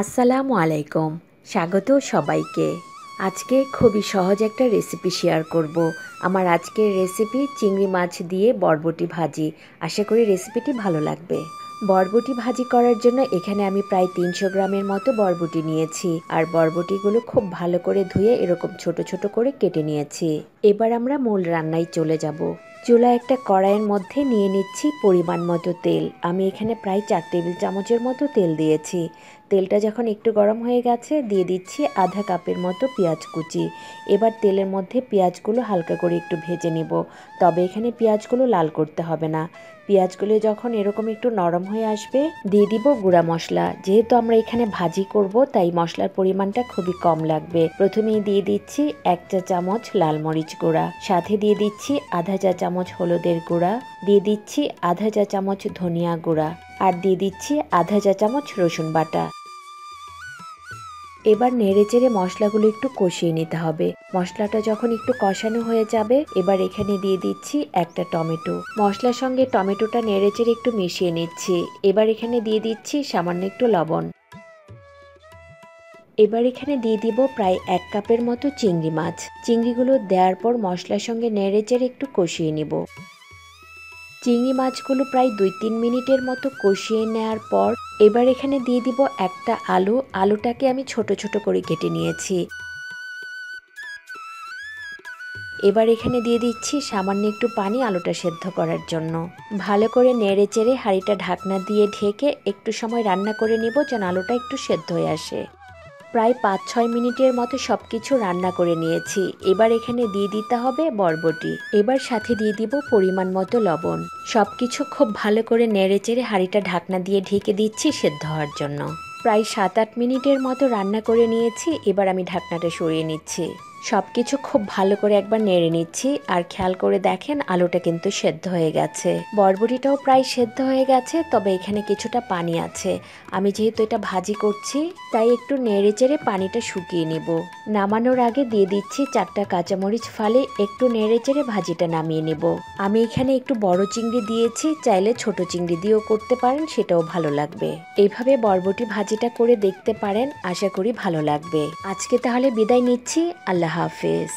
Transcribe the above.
আসসালামু আলাইকুম। স্বাগত সবাইকে। আজকে খুবই সহজ একটা রেসিপি শেয়ার করব। আমার আজকের রেসিপি চিংড়ি মাছ দিয়ে বরবটি ভাজি। আশা করি রেসিপিটি ভালো লাগবে। বরবটি ভাজি করার জন্য এখানে আমি প্রায় 300 গ্রামের মতো বরবটি নিয়েছি। আর বরবটিগুলো খুব ভালো করে ধুয়ে এরকম ছোট ছোট করে কেটে নিয়েছি। এবার আমরা মূল রান্নায় চলে যাব। চুলা একটা কড়াইয়ের মধ্যে নিয়ে নিচ্ছি পরিমাণ মতো তেল। আমি এখানে প্রায় 4 টেবিল চামচের মতো তেল দিয়েছি। তেলটা যখন একটু গরম হয়ে গেছে দিয়ে দিচ্ছি আধা কাপের মতো পেঁয়াজ কুচি। এবার তেলের মধ্যে পেঁয়াজগুলো হালকা করে একটু ভেজে নিব। তবে এখানে পেঁয়াজগুলো লাল করতে হবে না। পেঁয়াজগুলো যখন এরকম একটু নরম হয়ে আসবে দিয়ে দিব গুঁড়া মশলা। যেহেতু আমরা এখানে ভাজি করব তাই মশলার পরিমাণটা খুবই কম লাগবে। প্রথমেই দিয়ে দিচ্ছি 1 চা চামচ লাল মরিচ গুঁড়া, সাথে দিয়ে দিচ্ছি আধা চা চামচ হলুদের গুঁড়া, দিয়ে দিচ্ছি আধা চা চামচ ধনিয়া গুঁড়া, আর দিয়ে দিচ্ছি আধা চা চামচ রসুন বাটা। এবার নেড়েচেড়ে মশলাগুলো একটু কষিয়ে নিতে হবে। মশলাটা যখন একটু কষানো হয়ে যাবে এবার এখানে দিয়ে দিচ্ছি একটা টমেটো। মশলার সঙ্গে টমেটোটা নেড়েচেড়ে একটু মিশিয়ে নিচ্ছি। এবার এখানে দিয়ে দিচ্ছি সামান্য একটু লবণ। এবার এখানে দিয়ে দিব প্রায় 1 কাপের মতো চিংড়ি মাছ। চিংড়িগুলো দেওয়ার পর মশলার সঙ্গে নেড়েচেড়ে একটু কষিয়ে নিব। চিংড়ি মাছগুলো প্রায় 2-3 মিনিটের মতো কষিয়ে নেওয়ার পর এবার এখানে দিয়ে দিব একটা আলু। আলুটাকে আমি ছোট ছোট করে কেটে নিয়েছি। এবার এখানে দিয়ে দিচ্ছি সামান্য একটু পানি আলুটা সেদ্ধ করার জন্য। ভালো করে নেড়ে চেড়ে হাঁড়িটা ঢাকনা দিয়ে ঢেকে একটু সময় রান্না করে নিব যেন আলুটা একটু সেদ্ধ হয়ে আসে। প্রায় 5-6 মিনিটের মতো সব কিছু রান্না করে নিয়েছি। এবার এখানে দিয়ে দিতে হবে বরবটি। এবার সাথে দিয়ে দিব পরিমাণ মতো লবণ। সব কিছু খুব ভালো করে নেড়ে চেড়ে হাঁড়িটা ঢাকনা দিয়ে ঢেকে দিচ্ছি সেদ্ধ হওয়ার জন্য। প্রায় 7-8 মিনিটের মতো রান্না করে নিয়েছি। এবার আমি ঢাকনাটা সরিয়ে নিচ্ছি। সব কিছু খুব ভালো করে একবার নেড়ে নিচ্ছি। আর খেয়াল করে দেখেন আলুটা কিন্তু সেদ্ধ হয়ে গেছে। বরবটিটাও প্রায় সেদ্ধ হয়ে গেছে, তবে এখানে কিছুটা পানি আছে। আমি যেহেতু এটা ভাজি করছি তাই একটু নেড়ে চেড়ে পানিটা শুকিয়ে নেব। নামানোর আগে দিয়ে দিচ্ছি 4টা কাঁচামরিচ ফালি। একটু নেড়ে চেড়ে ভাজিটা নামিয়ে নেব। আমি এখানে একটু বড় চিংড়ি দিয়েছি, চাইলে ছোট চিংড়ি দিয়েও করতে পারেন, সেটাও ভালো লাগবে। এইভাবে বরবটি ভাজিটা করে দেখতে পারেন, আশা করি ভালো লাগবে। আজকে তাহলে বিদায় নিচ্ছি। আল্লাহ হাফেজ।